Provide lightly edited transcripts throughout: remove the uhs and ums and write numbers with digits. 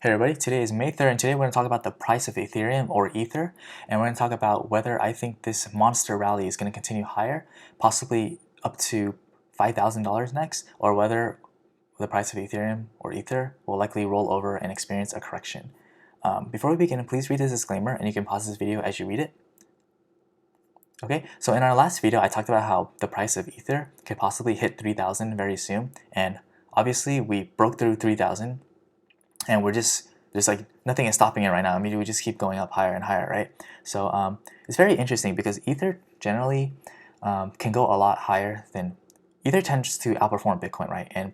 Hey everybody, today is May 3rd and today we're going to talk about the price of Ethereum or Ether, and we're going to talk about whether I think this monster rally is going to continue higher, possibly up to $5,000 next, or whether the price of Ethereum or Ether will likely roll over and experience a correction. Before we begin, please read this disclaimer and you can pause this video as you read it. Okay, so in our last video I talked about how the price of Ether could possibly hit 3,000 very soon, and obviously we broke through 3,000 and there's like nothing is stopping it right now. I mean, we just keep going up higher and higher, right? So it's very interesting because Ether generally can go a lot higher than Ether tends to outperform Bitcoin, right? And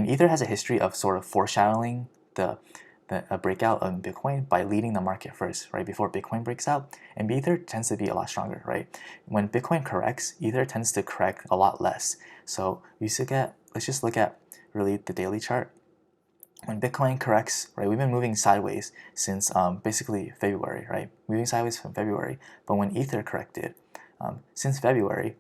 Ether has a history of sort of foreshadowing a breakout of Bitcoin by leading the market first, right? Before Bitcoin breaks out, and Ether tends to be a lot stronger, right? When Bitcoin corrects, Ether tends to correct a lot less. So let's just look at really the daily chart. When Bitcoin corrects, right, we've been moving sideways since basically February, right? Moving sideways from February. But when Ether corrected, since February,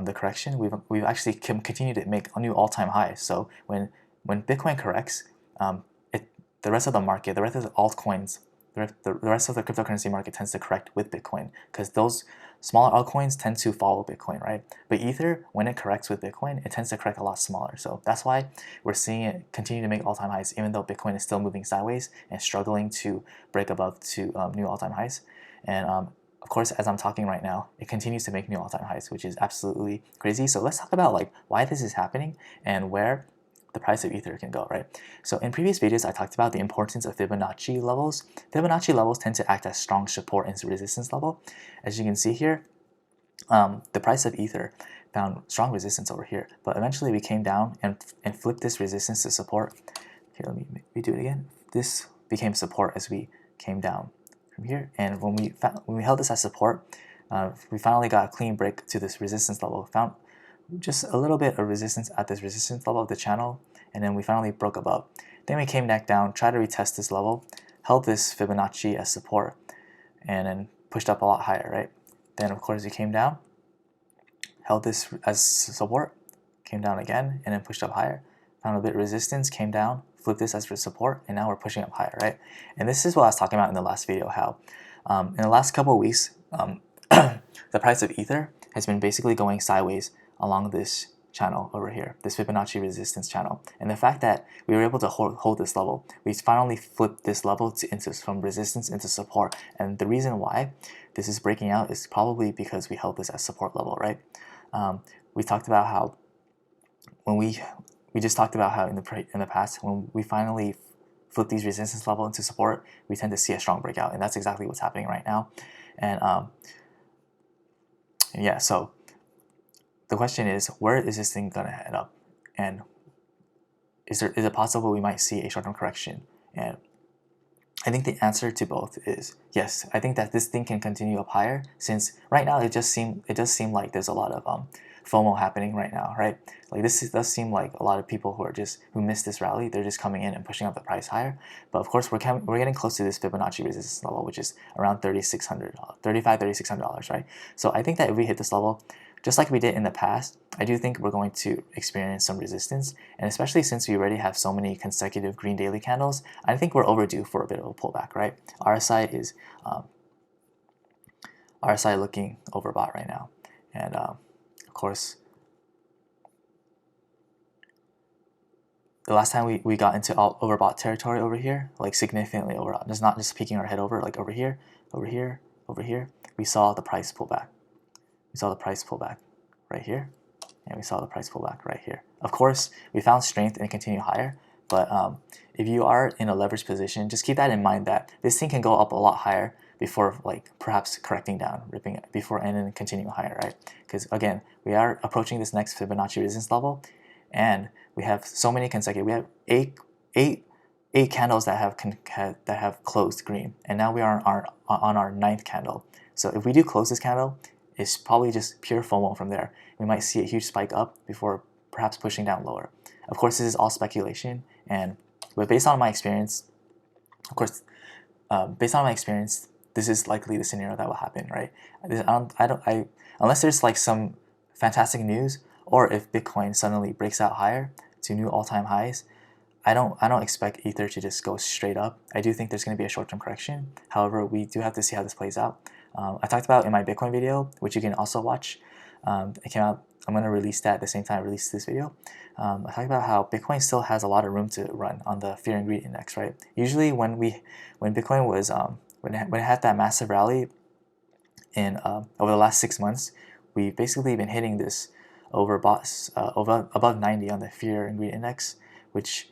the correction, we've actually continued to make a new all-time high. So when Bitcoin corrects, the rest of the market, the rest of the altcoins, the rest of the cryptocurrency market tends to correct with Bitcoin because those smaller altcoins tend to follow Bitcoin, right? But Ether, when it corrects with Bitcoin, it tends to correct a lot smaller. So that's why we're seeing it continue to make all-time highs, even though Bitcoin is still moving sideways and struggling to break above to new all-time highs. And of course, as I'm talking right now, it continues to make new all-time highs, which is absolutely crazy. So let's talk about like why this is happening and where the price of Ether can go, right? So in previous videos, I talked about the importance of Fibonacci levels. Fibonacci levels tend to act as strong support and resistance level. As you can see here, the price of Ether found strong resistance over here, but eventually we came down and flipped this resistance to support. Here, let me redo it again. This became support as we came down from here, and when we held this as support, we finally got a clean break to this resistance level. Found just a little bit of resistance at this resistance level of the channel, and then we finally broke above. Then we came back down, tried to retest this level, held this Fibonacci as support, and then pushed up a lot higher, right? Then of course we came down, held this as support, came down again, and then pushed up higher. Found a bit of resistance, came down, flipped this as for support, and now we're pushing up higher, right? And this is what I was talking about in the last video, how in the last couple of weeks, the price of Ether has been basically going sideways along this channel over here, this Fibonacci resistance channel. And the fact that we were able to hold this level, we finally flipped this level from resistance into support. And the reason why this is breaking out is probably because we held this as support level, right? We talked about how we just talked about how in the past, when we finally flip these resistance level into support, we tend to see a strong breakout, and that's exactly what's happening right now. And yeah, so the question is, where is this thing gonna head up? And is it possible we might see a short-term correction? And I think the answer to both is yes. I think that this thing can continue up higher, since right now it does seem like there's a lot of FOMO happening right now, right? Like does seem like a lot of people who missed this rally, they're just coming in and pushing up the price higher. But of course, we're getting close to this Fibonacci resistance level, which is around $3,600, right? So I think that if we hit this level, just like we did in the past, I do think we're going to experience some resistance, and especially since we already have so many consecutive green daily candles, I think we're overdue for a bit of a pullback, right? RSI looking overbought right now, and of course, the last time we got into overbought territory over here, like significantly overbought, just not just peeking our head over, like over here, we saw the price pull back. We saw the price pull back right here, and we saw the price pull back right here. Of course, we found strength and continue higher, but if you are in a leverage position, just keep that in mind that this thing can go up a lot higher before like perhaps correcting down, ripping it before and then continuing higher, right? Because again, we are approaching this next Fibonacci resistance level, and we have so many consecutive. We have eight candles that have closed green, and now we are on our ninth candle. So if we do close this candle, it's probably just pure FOMO from there. We might see a huge spike up before perhaps pushing down lower. Of course, this is all speculation, but based on my experience, of course, this is likely the scenario that will happen, right? Unless there's like some fantastic news, or if Bitcoin suddenly breaks out higher to new all-time highs, I don't expect Ether to just go straight up. I do think there's going to be a short-term correction. However, we do have to see how this plays out. I talked about in my Bitcoin video, which you can also watch. It came out. I'm going to release that at the same time I release this video. I talked about how Bitcoin still has a lot of room to run on the Fear and Greed Index, right? Usually when Bitcoin was when it had that massive rally in over the last 6 months, we've basically been hitting this above 90 on the Fear and Greed Index, which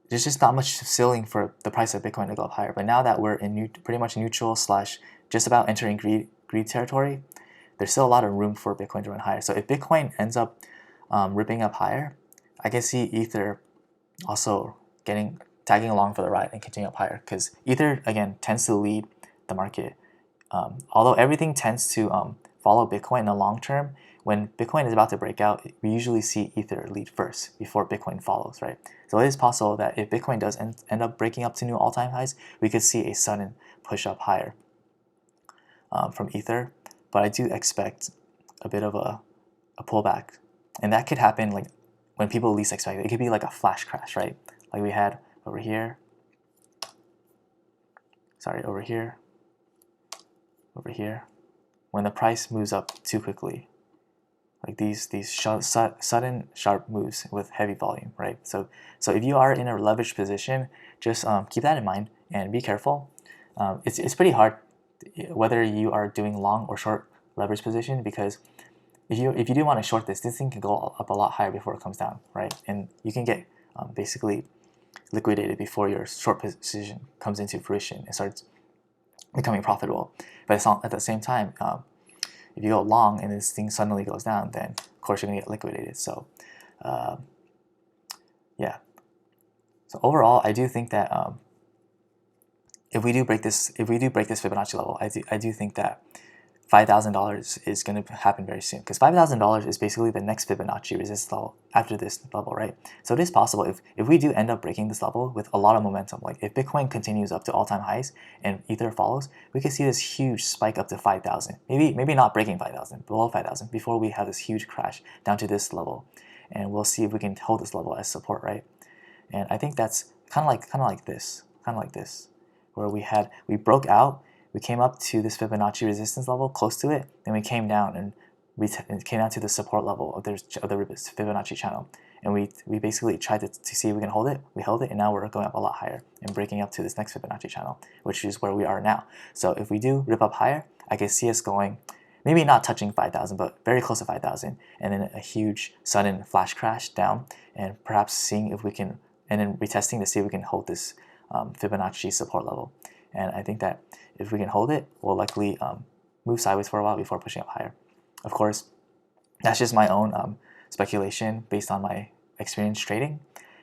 there's just not much ceiling for the price of Bitcoin to go up higher. But now that we're in pretty much neutral / just about entering greed territory, there's still a lot of room for Bitcoin to run higher. So if Bitcoin ends up ripping up higher, I can see Ether also tagging along for the ride and continuing up higher, because Ether again tends to lead the market. Although everything tends to follow Bitcoin in the long term, when Bitcoin is about to break out, we usually see Ether lead first before Bitcoin follows, right? So it is possible that if Bitcoin does end up breaking up to new all-time highs, we could see a sudden push up higher from Ether. But I do expect a bit of a pullback, and that could happen like when people least expect it. It could be like a flash crash, right? Like we had over here. Sorry, over here. When the price moves up too quickly, like these sudden sharp moves with heavy volume, right? So if you are in a leveraged position, just keep that in mind and be careful. It's pretty hard whether you are doing long or short leverage position, because if you do want to short this thing can go up a lot higher before it comes down, right? And you can get basically liquidated before your short position comes into fruition and starts becoming profitable. But at the same time, if you go long and this thing suddenly goes down, then of course you're gonna get liquidated. So yeah. So overall, I do think that if we do break this Fibonacci level, I do think that $5,000 is going to happen very soon, because $5,000 is basically the next Fibonacci resistance level after this level, right? So it is possible if we do end up breaking this level with a lot of momentum, like if Bitcoin continues up to all-time highs and Ether follows, we could see this huge spike up to 5,000. Maybe not breaking 5,000, below 5,000, before we have this huge crash down to this level, and we'll see if we can hold this level as support, right? And I think that's kind of like this, where we broke out. We came up to this Fibonacci resistance level, close to it, then we came down and it came down to the support level of the Fibonacci channel. And we basically tried to see if we can hold it. We held it, and now we're going up a lot higher and breaking up to this next Fibonacci channel, which is where we are now. So if we do rip up higher, I can see us going, maybe not touching 5,000, but very close to 5,000, and then a huge sudden flash crash down, and perhaps seeing if we can, and then retesting to see if we can hold this Fibonacci support level. And I think that if we can hold it, we'll likely move sideways for a while before pushing up higher. Of course, that's just my own speculation based on my experience trading,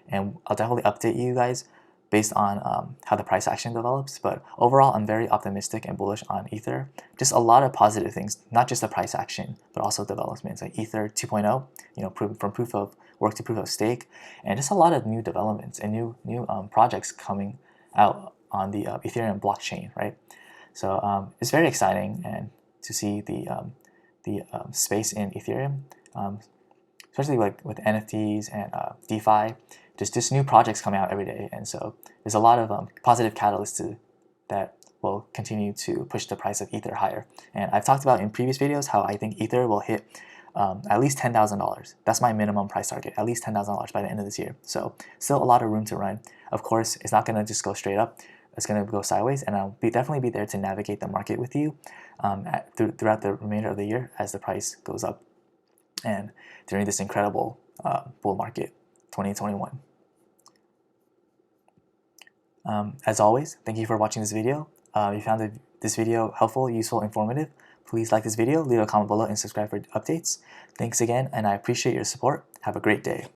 and I'll definitely update you guys based on how the price action develops. But overall, I'm very optimistic and bullish on Ether. Just a lot of positive things, not just the price action, but also developments like Ether 2.0, from proof of work to proof of stake, and just a lot of new developments and new projects coming out on the Ethereum blockchain, right? So it's very exciting, and to see the space in Ethereum, especially like with NFTs and DeFi, just new projects coming out every day, and so there's a lot of positive catalysts that will continue to push the price of Ether higher. And I've talked about in previous videos how I think Ether will hit at least $10,000. That's my minimum price target, at least $10,000 by the end of this year. So still a lot of room to run. Of course, it's not going to just go straight up. It's going to go sideways, and I'll definitely be there to navigate the market with you throughout the remainder of the year as the price goes up and during this incredible bull market 2021. As always, thank you for watching this video. If you found this video helpful, useful, informative, please like this video, leave a comment below, and subscribe for updates. Thanks again, and I appreciate your support. Have a great day.